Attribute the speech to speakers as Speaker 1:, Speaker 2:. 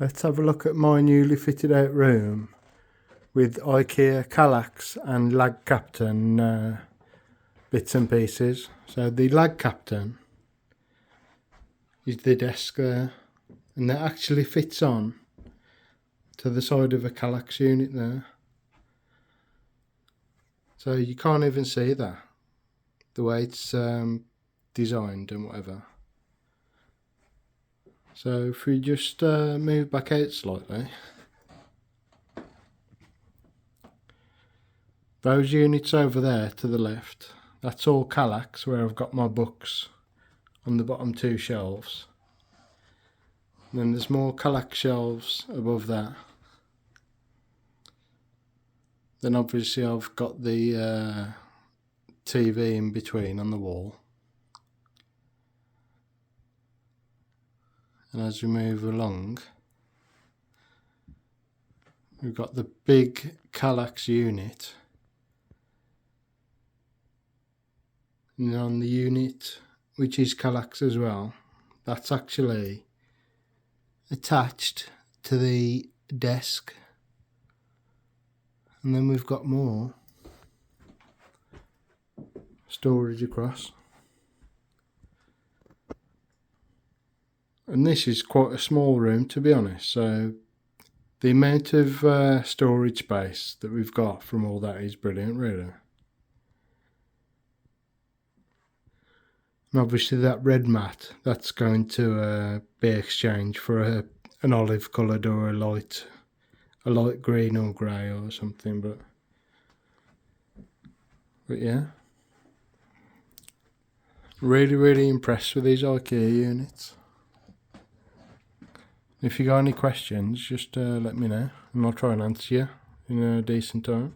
Speaker 1: Let's have a look at my newly fitted out room with IKEA Kallax and LAGKAPTEN bits and pieces. So the LAGKAPTEN is the desk there, and that actually fits on to the side of a Kallax unit there. So you can't even see that, the way it's designed and whatever. So if we just move back out slightly, those units over there to the left, that's all Kallax, where I've got my books on the bottom two shelves. And then there's more Kallax shelves above that. Then obviously I've got the TV in between on the wall. And as we move along, we've got the big Kallax unit. And on the unit, which is Kallax as well, that's actually attached to the desk. And then we've got more storage across. And this is quite a small room, to be honest, so the amount of storage space that we've got from all that is brilliant, really. And obviously that red mat, that's going to be exchanged for an olive coloured or a light green or grey or something, but yeah. Really impressed with these IKEA units. If you got any questions, just let me know and I'll try and answer you in a decent time.